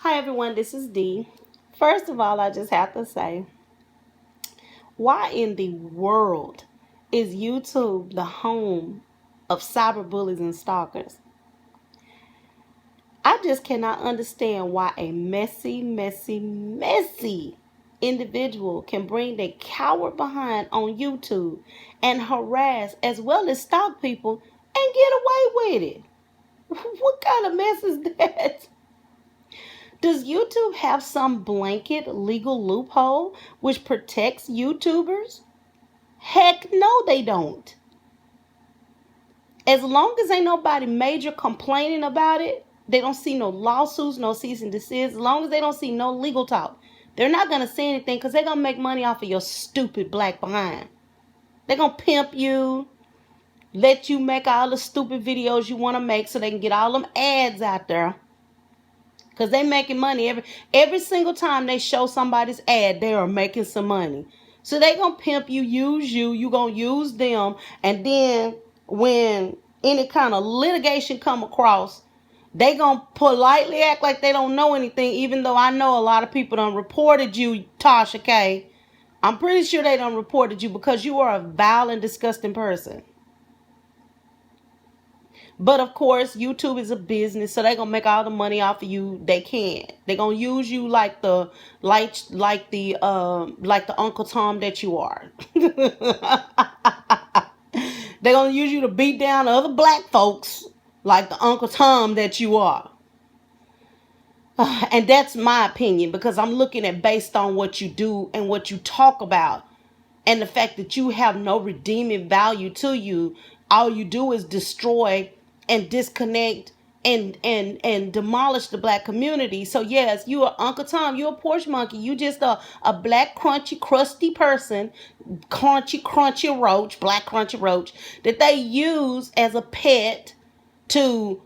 Hi everyone, this is Dee. First of all, I just have to say, why in the world is YouTube the home of cyberbullies and stalkers? I just cannot understand why a messy individual can bring their coward behind on YouTube and harass as well as stalk people and get away with it. What kind of mess is that? Does YouTube have some blanket legal loophole which protects YouTubers? Heck no, they don't. As long as ain't nobody major complaining about it, they don't see no lawsuits, no cease and desist, as long as they don't see no legal talk, they're not going to say anything because they're going to make money off of your stupid black behind. They're going to pimp you, let you make all the stupid videos you want to make so they can get all them ads out there. Because they making money every single time they show somebody's ad, they are making some money. So they going to pimp you, use you, you going to use them. And then when any kind of litigation come across, they going to politely act like they don't know anything, even though I know a lot of people done reported you, TashaK. I'm pretty sure they done reported you because you are a vile and disgusting person. But of course, YouTube is a business, so they're gonna make all the money off of you they can. They're gonna use you like the Uncle Tom that you are. They're gonna use you to beat down other black folks like the Uncle Tom that you are. And that's my opinion because I'm looking at based on what you do and what you talk about. And the fact that you have no redeeming value to you, all you do is destroy and disconnect and demolish the black community. So yes, you are Uncle Tom, you're a porch monkey. You just a black crunchy crusty person, crunchy roach, black crunchy roach that they use as a pet to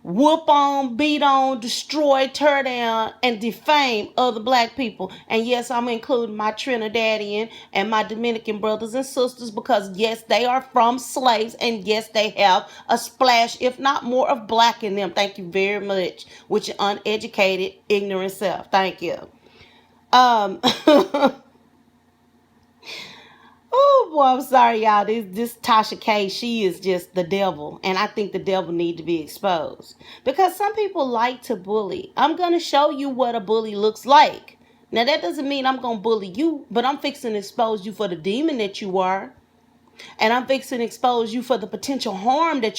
whoop on, beat on, destroy, tear down, and defame other black people. And yes, I'm including my Trinidadian and my Dominican brothers and sisters because yes, they are from slaves and yes, they have a splash, if not more, of black in them. Thank you very much, with your uneducated, ignorant self. Thank you. Oh boy, I'm sorry, y'all. This TashaK, she is just the devil, and I think the devil need to be exposed because some people like to bully. I'm gonna show you what a bully looks like. Now that doesn't mean I'm gonna bully you, but I'm fixing to expose you for the demon that you are, and I'm fixing to expose you for the potential harm that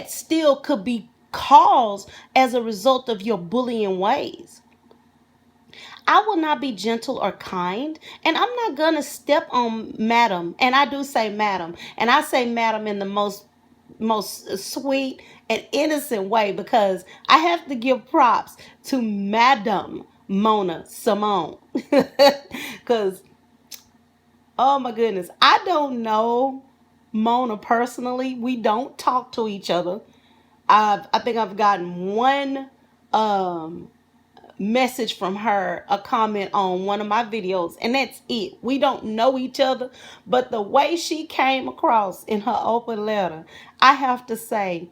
still could be caused as a result of your bullying ways. I will not be gentle or kind, and I'm not gonna step on madam. And I do say madam, and I say madam in the most sweet and innocent way because I have to give props to Madam Mona Symone. Because oh my goodness, I don't know Mona personally. We don't talk to each other. I think I've gotten one message from her, a comment on one of my videos, and that's it. We don't know each other, but the way she came across in her open letter, I have to say,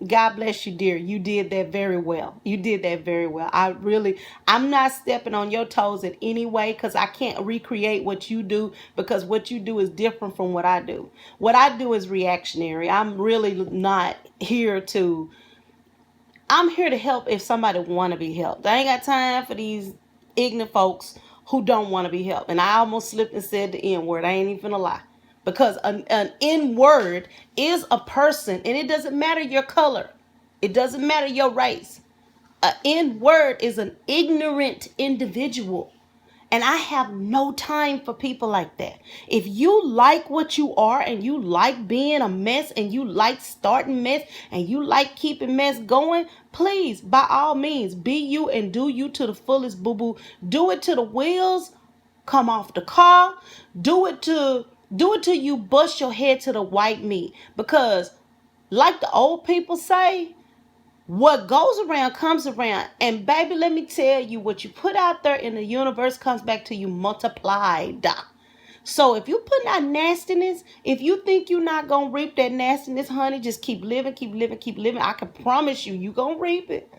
God bless you, dear. You did that very well. You did that very well. I'm not stepping on your toes in any way because I can't recreate what you do because what you do is different from what I do. What I do is reactionary. I'm really not here to I'm here to help if somebody want to be helped. I ain't got time for these ignorant folks who don't want to be helped. And I almost slipped and said the N word. I ain't even gonna lie. Because an N word is a person, and it doesn't matter your color. It doesn't matter your race. An N word is an ignorant individual. And I have no time for people like that. If you like what you are and you like being a mess and you like starting mess and you like keeping mess going, please, by all means, be you and do you to the fullest, boo-boo. Do it till the wheels come off the car. Do it till you bust your head to the white meat. Because like the old people say, what goes around comes around. And baby, let me tell you, what you put out there in the universe comes back to you multiplied. So if you put out nastiness, if you think you're not going to reap that nastiness, honey, just keep living, keep living, keep living. I can promise you, you're going to reap it.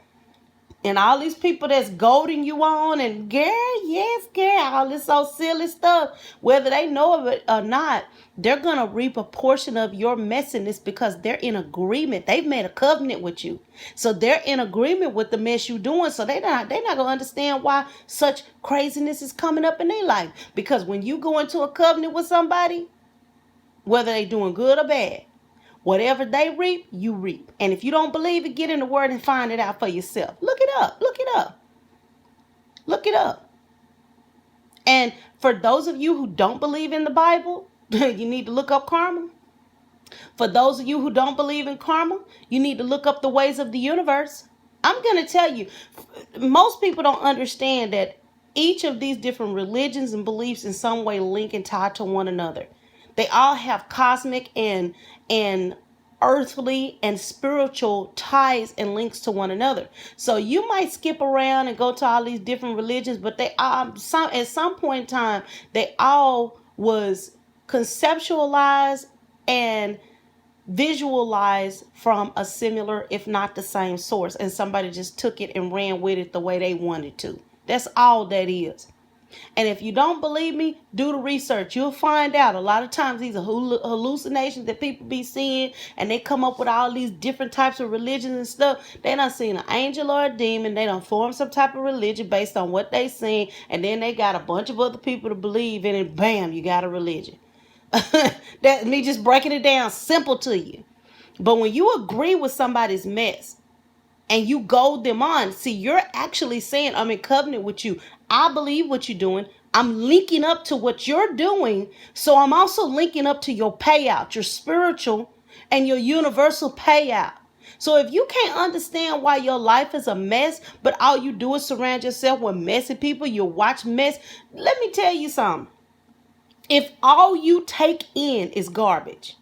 And all these people that's goading you on and girl, yes, girl, all this so silly stuff, whether they know of it or not, they're gonna reap a portion of your messiness because they're in agreement. They've made a covenant with you. So they're in agreement with the mess you're doing. So they're not gonna understand why such craziness is coming up in their life. Because when you go into a covenant with somebody, whether they're doing good or bad, whatever they reap, you reap. And if you don't believe it, get in the word and find it out for yourself. Look it up. Look it up. Look it up. And for those of you who don't believe in the Bible, you need to look up karma. For those of you who don't believe in karma, you need to look up the ways of the universe. I'm going to tell you, most people don't understand that each of these different religions and beliefs in some way link and tie to one another. They all have cosmic and earthly and spiritual ties and links to one another. So you might skip around and go to all these different religions, but they all at some point in time they all was conceptualized and visualized from a similar, if not the same source, and somebody just took it and ran with it the way they wanted to. That's all that is. And if you don't believe me, do the research. You'll find out a lot of times these are hallucinations that people be seeing, and they come up with all these different types of religions and stuff. They done seen an angel or a demon. They done form some type of religion based on what they seen, and then they got a bunch of other people to believe in, and bam, you got a religion. That me just breaking it down simple to you. But when you agree with somebody's mess and you goad them on, see, you're actually saying, I'm in covenant with you. I believe what you're doing. I'm linking up to what you're doing. So I'm also linking up to your payout, your spiritual and your universal payout. So if you can't understand why your life is a mess, but all you do is surround yourself with messy people, you watch mess, let me tell you something. If all you take in is garbage,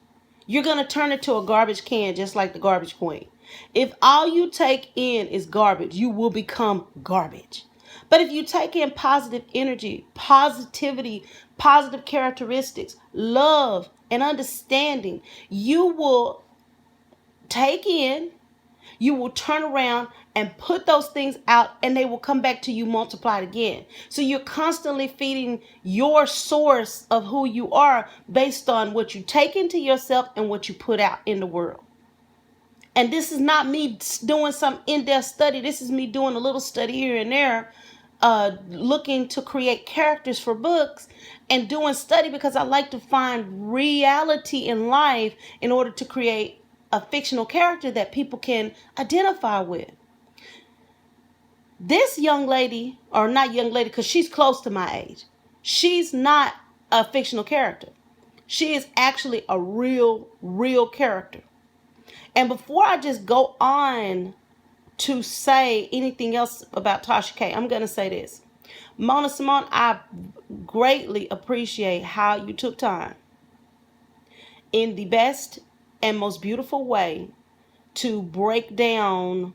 you're going to turn it to a garbage can just like the garbage queen. If all you take in is garbage, you will become garbage. But if you take in positive energy, positivity, positive characteristics, love, and understanding, you will take in, you will turn around and put those things out, and they will come back to you multiplied again. So you're constantly feeding your source of who you are based on what you take into yourself and what you put out in the world. And this is not me doing some in-depth study. This is me doing a little study here and there, looking to create characters for books and doing study because I like to find reality in life in order to create a fictional character that people can identify with. This young lady, or not young lady, because she's close to my age, she's not a fictional character. She is actually a real character. And before I just go on to say anything else about Tasha K, I'm going to say this. Symone, I greatly appreciate how you took time in the best and most beautiful way to break down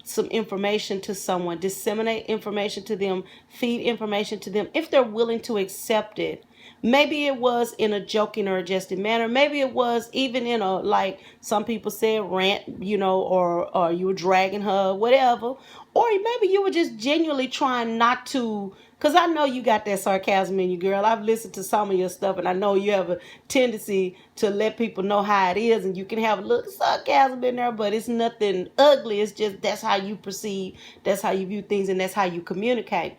some information to someone, disseminate information to them, feed information to them, if they're willing to accept it. Maybe it was in a joking or a jesting manner. Maybe it was even in a, like some people said, rant, or you were dragging her, whatever. Or maybe you were just genuinely trying not to, because I know you got that sarcasm in you, girl. I've listened to some of your stuff, and I know you have a tendency to let people know how it is, and you can have a little sarcasm in there, but it's nothing ugly. It's just that's how you perceive, that's how you view things, and that's how you communicate.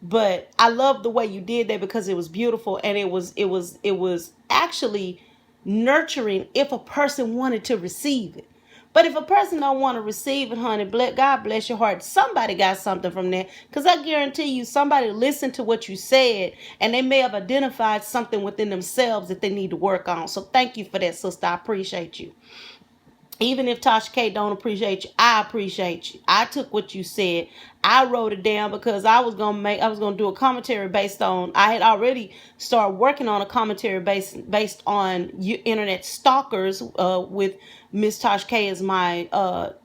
But I love the way you did that because it was beautiful, and it was actually nurturing if a person wanted to receive it. But if a person don't want to receive it, honey, God bless your heart. Somebody got something from that. Because I guarantee you, somebody listened to what you said, and they may have identified something within themselves that they need to work on. So thank you for that, sister. I appreciate you. Even if Tasha K don't appreciate you, I appreciate you. I took what you said. I wrote it down because I was gonna do a commentary based on, I had already started working on a commentary based on internet stalkers with Miss Tasha K as my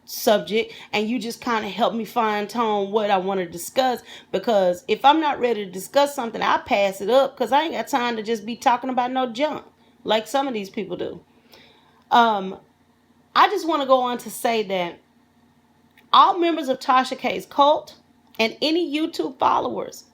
subject, and you just kind of helped me fine tune what I want to discuss, because if I'm not ready to discuss something, I pass it up because I ain't got time to just be talking about no junk like some of these people do. I just want to go on to say that All members of Tasha K's cult and any YouTube followers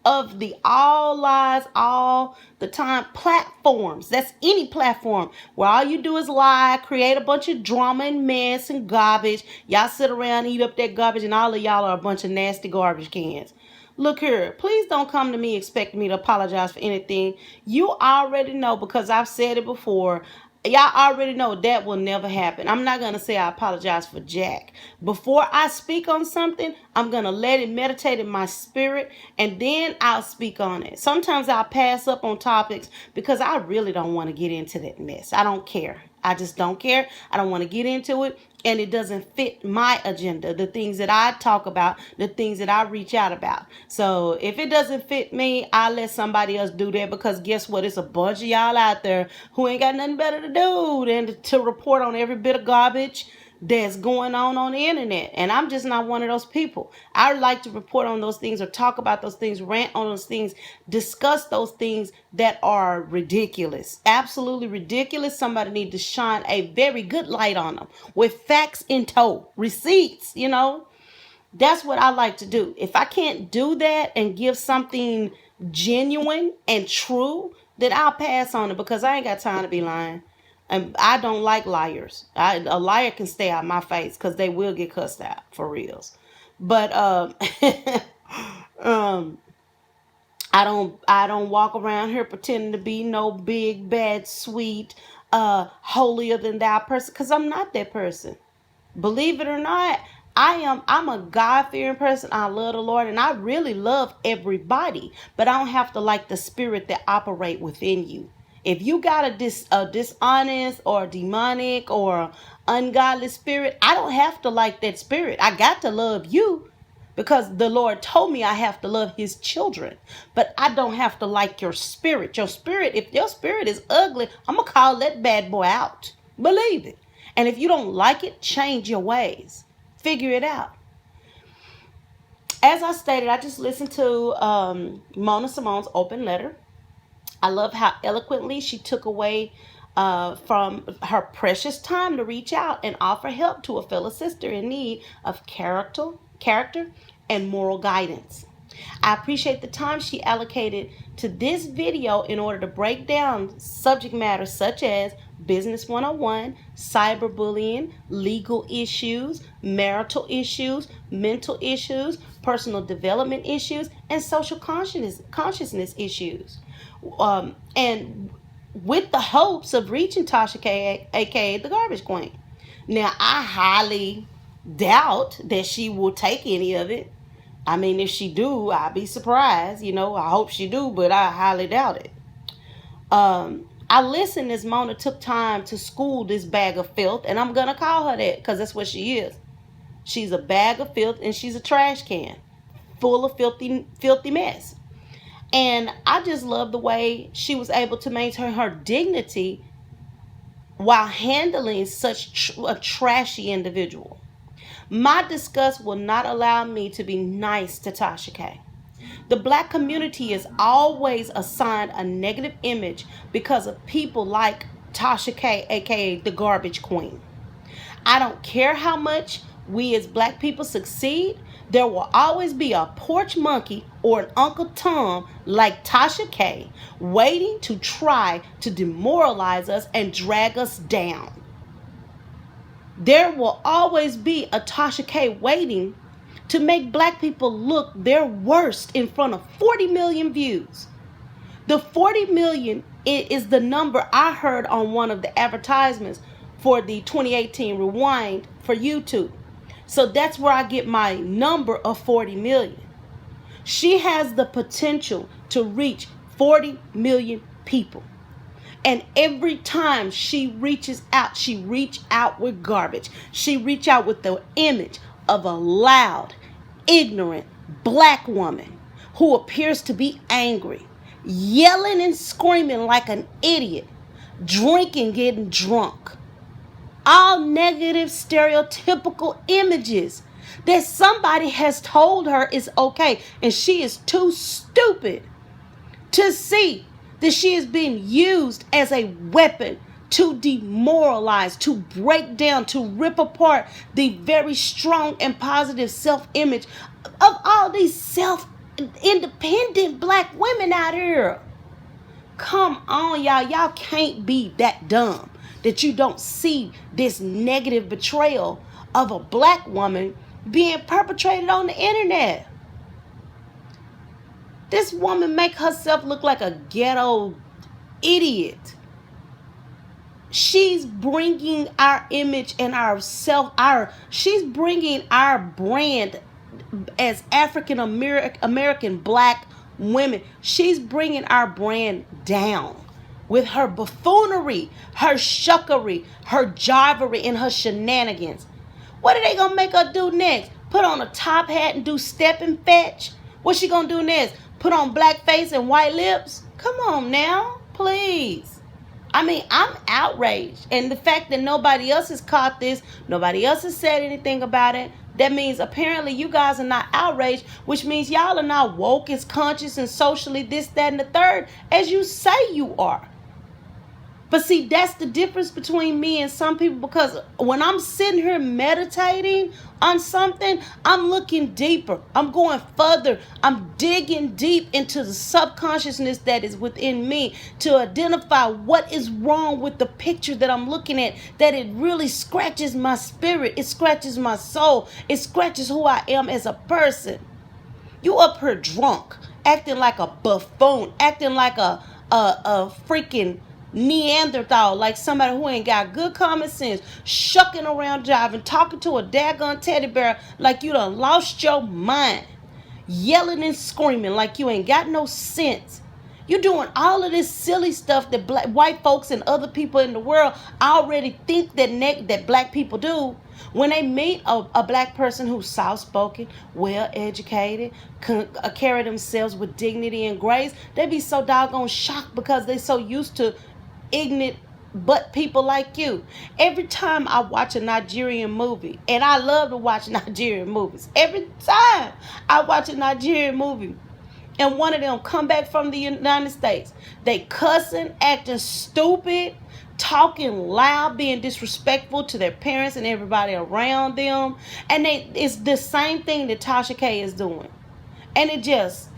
of the all lies all the time platforms. That's any platform where all you do is lie, create a bunch of drama and mess and garbage. Y'all sit around, eat up that garbage, and all of y'all are a bunch of nasty garbage cans. Look here, please don't come to me expecting me to apologize for anything. You already know, because I've said it before. Y'all already know that will never happen. I'm not going to say I apologize for Jack. Before I speak on something, I'm going to let it meditate in my spirit, and then I'll speak on it. Sometimes I'll pass up on topics because I really don't want to get into that mess. I don't care. I just don't care. I don't want to get into it. And it doesn't fit my agenda, the things that I talk about, the things that I reach out about. So if it doesn't fit me, I'll let somebody else do that, because guess what? It's a bunch of y'all out there who ain't got nothing better to do than to report on every bit of garbage that's going on the internet. And I'm just not one of those people. I like to report on those things, or talk about those things, rant on those things, discuss those things that are ridiculous, absolutely ridiculous. Somebody need to shine a very good light on them with facts in tow, receipts, That's what I like to do. If I can't do that and give something genuine and true, then I'll pass on it, because I ain't got time to be lying. And I don't like liars. A liar can stay out my face, because they will get cussed out for reals. But I don't walk around here pretending to be no big, bad, sweet, holier than thou person, because I'm not that person. Believe it or not, I'm a God-fearing person. I love the Lord, and I really love everybody, but I don't have to like the spirit that operate within you. If you got a dishonest or demonic or ungodly spirit, I don't have to like that spirit. I got to love you, because the Lord told me I have to love his children. But I don't have to like your spirit. Your spirit, if your spirit is ugly, I'm going to call that bad boy out. Believe it. And if you don't like it, change your ways. Figure it out. As I stated, I just listened to Mona Symone's open letter. I love how eloquently she took away from her precious time to reach out and offer help to a fellow sister in need of character and moral guidance. I appreciate the time she allocated to this video in order to break down subject matter such as Business 101, cyberbullying, legal issues, marital issues, mental issues, personal development issues, and social consciousness issues. And with the hopes of reaching Tasha K, aka the Garbage Queen. Now, I highly doubt that she will take any of it. I mean, if she do, I'll be surprised. I hope she do, but I highly doubt it. I listened as Mona took time to school this bag of filth, and I'm going to call her that, because that's what she is. She's a bag of filth, and she's a trash can full of filthy mess. And I just love the way she was able to maintain her dignity while handling such a trashy individual. My disgust will not allow me to be nice to Tasha K. The black community is always assigned a negative image because of people like Tasha K, aka the Garbage Queen. I don't care how much we as black people succeed, there will always be a porch monkey or an Uncle Tom like Tasha K waiting to try to demoralize us and drag us down. There will always be a Tasha K waiting to make black people look their worst in front of 40 million views. The 40 million is the number I heard on one of the advertisements for the 2018 Rewind for YouTube. So that's where I get my number of 40 million. She has the potential to reach 40 million people. And every time she reaches out, she reach out with garbage. She reach out with the image of a loud, ignorant black woman who appears to be angry, yelling and screaming like an idiot, drinking, getting drunk. All negative, stereotypical images that somebody has told her is okay. And she is too stupid to see that she is being used as a weapon to demoralize, to break down, to rip apart the very strong and positive self-image of all these self-independent black women out here. Come on, y'all. Y'all can't be that dumb that you don't see this negative betrayal of a black woman being perpetrated on the internet. This woman make herself look like a ghetto idiot. She's bringing our image and she's bringing our brand as African American black women. She's bringing our brand down with her buffoonery, her shuckery, her jivery, and her shenanigans. What are they gonna make her do next? Put on a top hat and do step and fetch? What's she gonna do next? Put on black face and white lips? Come on now, please. I mean, I'm outraged. And the fact that nobody else has caught this, nobody else has said anything about it, that means apparently you guys are not outraged, which means y'all are not woke, as conscious, and socially this, that, and the third, as you say you are. But see, that's the difference between me and some people, because when I'm sitting here meditating on something, I'm looking deeper. I'm going further. I'm digging deep into the subconsciousness that is within me to identify what is wrong with the picture that I'm looking at, that it really scratches my spirit. It scratches my soul. It scratches who I am as a person. You up here drunk, acting like a buffoon, acting like a freaking Neanderthal, like somebody who ain't got good common sense, shucking around jiving, talking to a daggone teddy bear like you done lost your mind, yelling and screaming like you ain't got no sense. You doing all of this silly stuff that white folks and other people in the world already think that black people do. When they meet a black person who's soft-spoken, well-educated, carry themselves with dignity and grace, they be so doggone shocked because they so used to ignorant but people like you. Every time I watch a Nigerian movie, and I love to watch Nigerian movies, every time I watch a Nigerian movie and one of them come back from the United States, they cussing, acting stupid, talking loud, being disrespectful to their parents and everybody around them. And it's the same thing that TashaK is doing. And it just,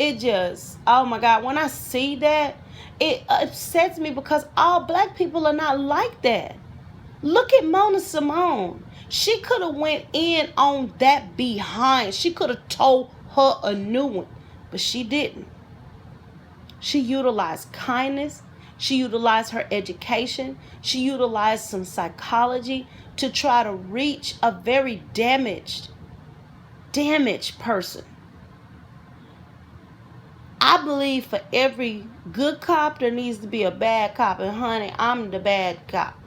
oh my God, when I see that, it upsets me because all black people are not like that. Look at Symone. She could have went in on that behind. She could have told her a new one, but she didn't. She utilized kindness. She utilized her education. She utilized some psychology to try to reach a very damaged person. I believe for every good cop, there needs to be a bad cop. And honey, I'm the bad cop.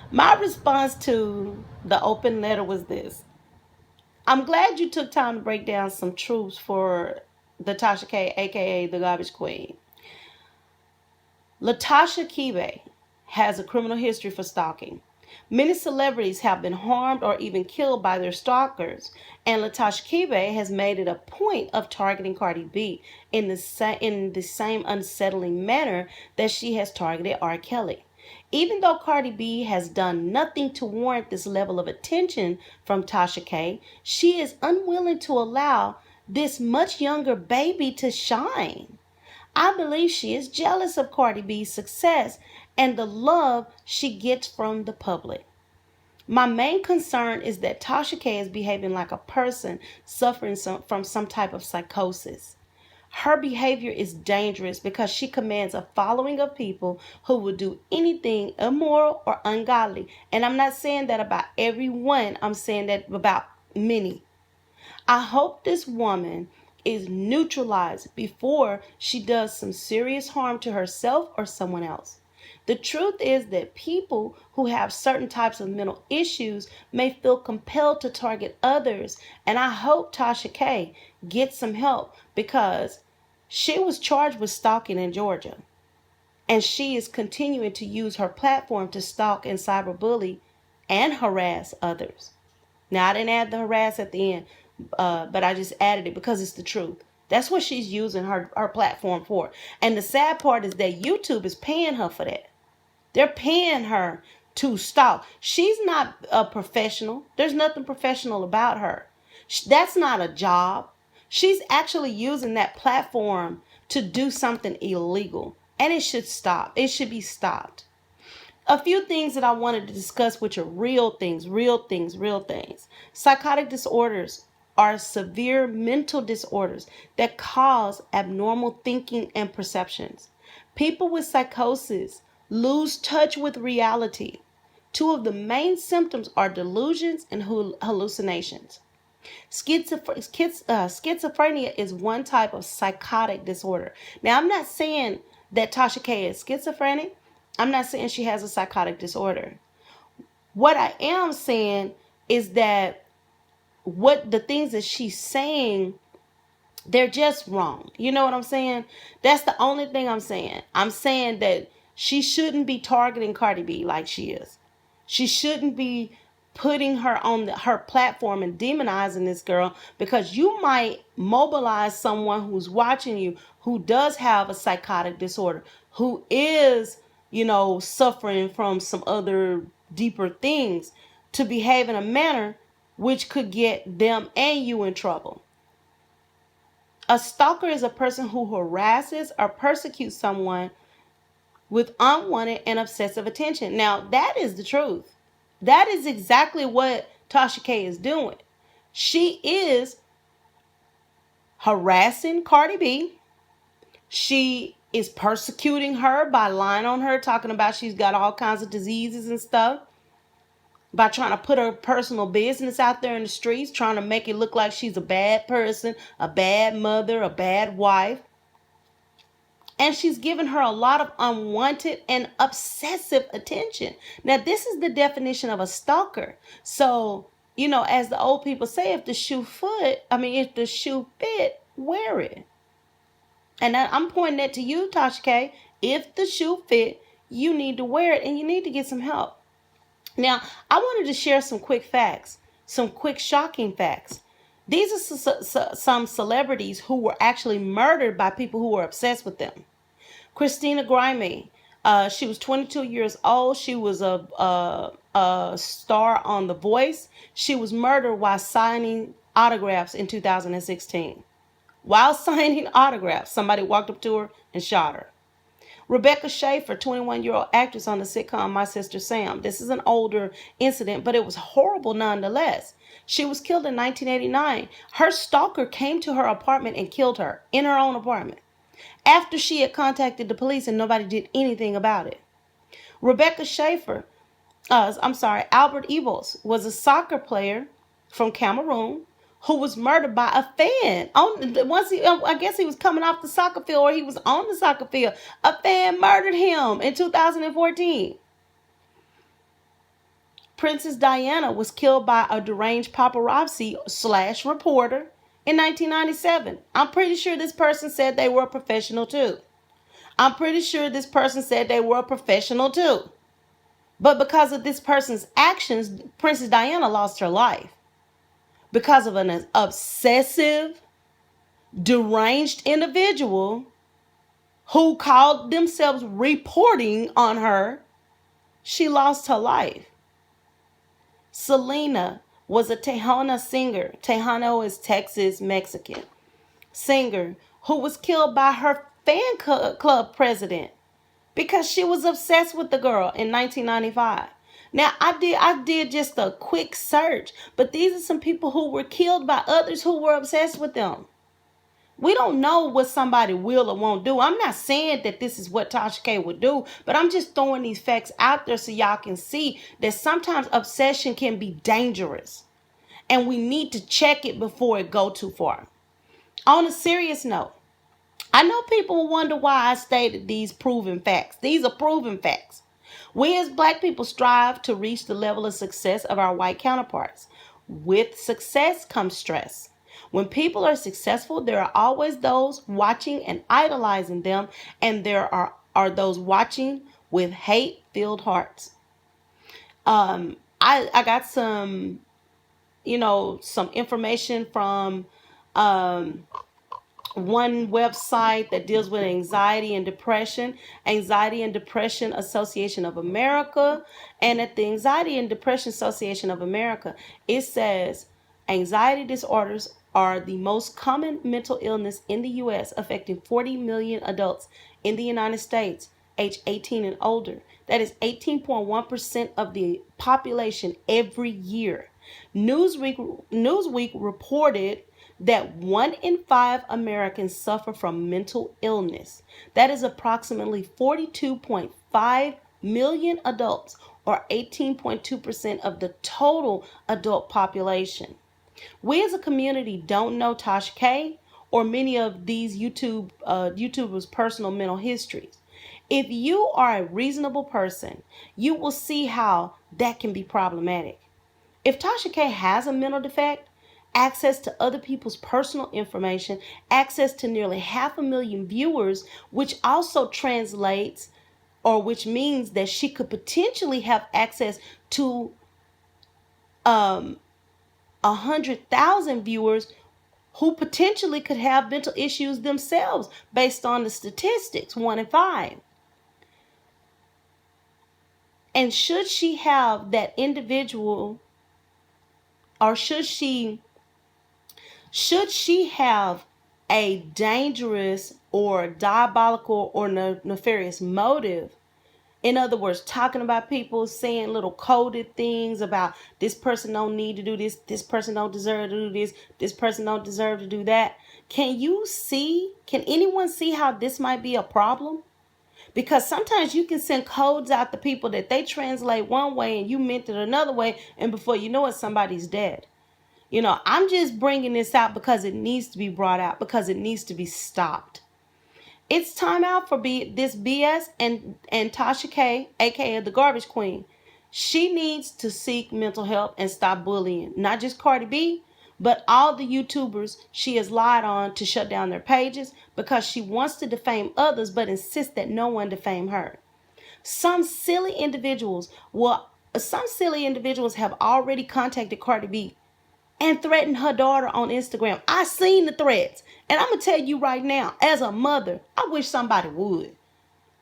My response to the open letter was this. I'm glad you took time to break down some truths for the TashaK, aka the Garbage Queen. LaTasha Kebe has a criminal history for stalking. Many celebrities have been harmed or even killed by their stalkers, and LaTasha Kebe has made it a point of targeting Cardi B in the same unsettling manner that she has targeted R. Kelly. Even though Cardi B has done nothing to warrant this level of attention from TashaK, she is unwilling to allow this much younger baby to shine. I believe she is jealous of Cardi B's success and the love she gets from the public. My main concern is that TashaK is behaving like a person suffering from some type of psychosis. Her behavior is dangerous because she commands a following of people who will do anything immoral or ungodly. And I'm not saying that about everyone. I'm saying that about many. I hope this woman is neutralized before she does some serious harm to herself or someone else. The truth is that people who have certain types of mental issues may feel compelled to target others, and I hope TashaK gets some help because she was charged with stalking in Georgia, and she is continuing to use her platform to stalk and cyberbully and harass others. Now, I didn't add the harass at the end, but I just added it because it's the truth. That's what she's using her platform for. And the sad part is that YouTube is paying her for that. They're paying her to stalk. She's not a professional. There's nothing professional about her. That's not a job. She's actually using that platform to do something illegal. And it should stop. It should be stopped. A few things that I wanted to discuss, which are real things, real things, real things. Psychotic disorders are severe mental disorders that cause abnormal thinking and perceptions. People with psychosis lose touch with reality. Two of the main symptoms are delusions and hallucinations. Schizophrenia is one type of psychotic disorder. Now, I'm not saying that Tasha K is schizophrenic. I'm not saying she has a psychotic disorder. What I am saying is that what the things that she's saying, they're just wrong. You know what I'm saying? That's the only thing I'm saying. I'm saying that she shouldn't be targeting Cardi B like she is. She shouldn't be putting her on her platform and demonizing this girl, because you might mobilize someone who's watching you who does have a psychotic disorder, who is, suffering from some other deeper things, to behave in a manner which could get them and you in trouble. A stalker is a person who harasses or persecutes someone with unwanted and obsessive attention. Now, that is the truth. That is exactly what Tasha K is doing. She is harassing Cardi B. She is persecuting her by lying on her, talking about she's got all kinds of diseases and stuff, by trying to put her personal business out there in the streets, trying to make it look like she's a bad person, a bad mother, a bad wife. And she's given her a lot of unwanted and obsessive attention. Now, this is the definition of a stalker. So, as the old people say, if the shoe fit, wear it. And I'm pointing that to you, Tasha K. If the shoe fit, you need to wear it and you need to get some help. Now, I wanted to share some quick facts, some quick shocking facts. These are some celebrities who were actually murdered by people who were obsessed with them. Christina Grimmie, she was 22 years old. She was a star on The Voice. She was murdered while signing autographs in 2016. While signing autographs, somebody walked up to her and shot her. Rebecca Schaefer, 21-year-old actress on the sitcom My Sister Sam. This is an older incident, but it was horrible nonetheless. She was killed in 1989. Her stalker came to her apartment and killed her in her own apartment after she had contacted the police and nobody did anything about it. Rebecca Schaefer, Albert Ebos was a soccer player from Cameroon who was murdered by a fan. I guess he was coming off the soccer field, or he was on the soccer field. A fan murdered him in 2014. Princess Diana was killed by a deranged paparazzi/reporter in 1997. I'm pretty sure this person said they were a professional too. But because of this person's actions, Princess Diana lost her life. Because of an obsessive, deranged individual who called themselves reporting on her, she lost her life. Selena was a Tejano singer. Tejano is Texas Mexican singer who was killed by her fan club president because she was obsessed with the girl in 1995. Now, I did just a quick search, but these are some people who were killed by others who were obsessed with them. We don't know what somebody will or won't do. I'm not saying that this is what Tasha K would do, but I'm just throwing these facts out there so y'all can see that sometimes obsession can be dangerous, and we need to check it before it go too far. On a serious note, I know people will wonder why I stated these proven facts. These are proven facts. We as Black people strive to reach the level of success of our white counterparts. With success comes stress. When people are successful, there are always those watching and idolizing them, and there are those watching with hate-filled hearts. I got some information from one website that deals with anxiety and depression, Anxiety and Depression Association of America. And at the Anxiety and Depression Association of America, it says anxiety disorders are the most common mental illness in the U.S., affecting 40 million adults in the United States, age 18 and older. That is 18.1% of the population every year. Newsweek reported that 1 in 5 Americans suffer from mental illness. That is approximately 42.5 million adults, or 18.2% of the total adult population. We as a community don't know TashaK or many of these YouTubers' personal mental histories. If you are a reasonable person, you will see how that can be problematic. If TashaK has a mental defect, access to other people's personal information, access to nearly 500,000 viewers, which also translates, or which means that she could potentially have access to 100,000 viewers who potentially could have mental issues themselves based on the statistics, 1 in 5. And should she have that individual, or should she have a dangerous or diabolical or nefarious motive? In other words, talking about people, saying little coded things about this person don't need to do this, this person don't deserve to do this person don't deserve to do that. Can anyone see how this might be a problem? Because sometimes you can send codes out to people that they translate one way and you meant it another way, and before you know it, somebody's dead. I'm just bringing this out because it needs to be brought out, because it needs to be stopped. It's time out for this BS and TashaK, aka the Garbage Queen. She needs to seek mental help and stop bullying. Not just Cardi B, but all the YouTubers she has lied on to shut down their pages because she wants to defame others but insists that no one defame her. Some silly individuals have already contacted Cardi B and threatened her daughter on Instagram. I seen the threats. And I'm going to tell you right now, as a mother, I wish somebody would.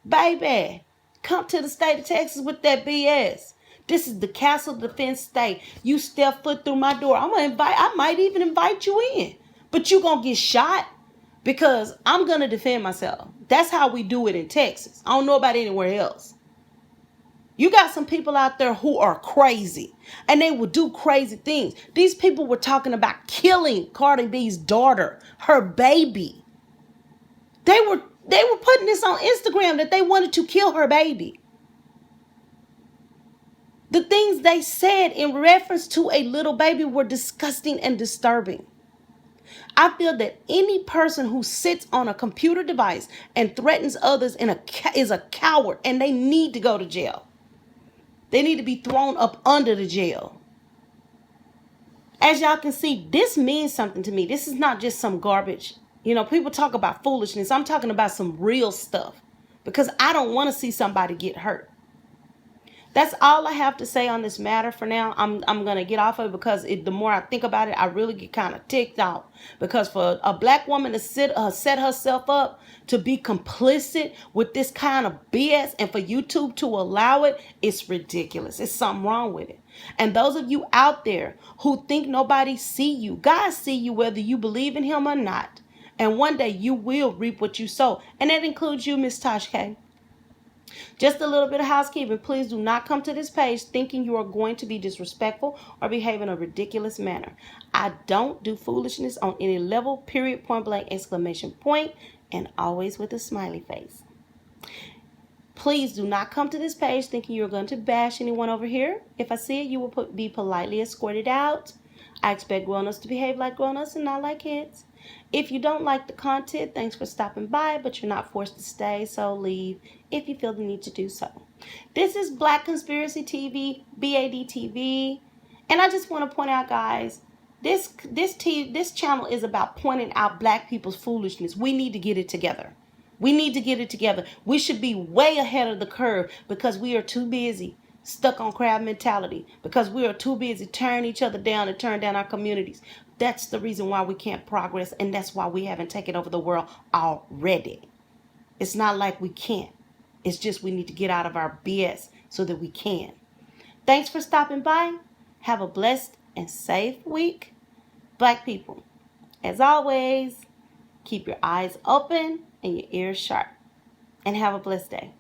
Baby, come to the state of Texas with that BS. This is the Castle Defense State. You step foot through my door, I might even invite you in. But you going to get shot because I'm going to defend myself. That's how we do it in Texas. I don't know about anywhere else. You got some people out there who are crazy and they will do crazy things. These people were talking about killing Cardi B's daughter, her baby. They were putting this on Instagram that they wanted to kill her baby. The things they said in reference to a little baby were disgusting and disturbing. I feel that any person who sits on a computer device and threatens others is a coward, and they need to go to jail. They need to be thrown up under the jail. As y'all can see, this means something to me. This is not just some garbage. People talk about foolishness. I'm talking about some real stuff because I don't want to see somebody get hurt. That's all I have to say on this matter for now. I'm going to get off of it because the more I think about it, I really get kind of ticked off. Because for a black woman to set herself up to be complicit with this kind of BS and for YouTube to allow it, it's ridiculous. It's something wrong with it. And those of you out there who think nobody see you, God see you whether you believe in him or not. And one day you will reap what you sow. And that includes you, Miss TashaK. Just a little bit of housekeeping. Please do not come to this page thinking you are going to be disrespectful or behave in a ridiculous manner. I don't do foolishness on any level, period, point blank, exclamation point, and always with a smiley face. Please do not come to this page thinking you're going to bash anyone over here. If I see it, you will be politely escorted out. I expect grown-ups to behave like grown-ups and not like kids. If you don't like the content, thanks for stopping by, but you're not forced to stay, so leave if you feel the need to do so. This is Black Conspiracy TV, BAD TV, and I just want to point out, guys, this channel is about pointing out black people's foolishness. We need to get it together. We need to get it together. We should be way ahead of the curve because we are too busy stuck on crab mentality because we are too busy tearing each other down and tearing down our communities. That's the reason why we can't progress, and that's why we haven't taken over the world already. It's not like we can't. It's just we need to get out of our BS so that we can. Thanks for stopping by. Have a blessed and safe week. Black people, as always, keep your eyes open and your ears sharp. And have a blessed day.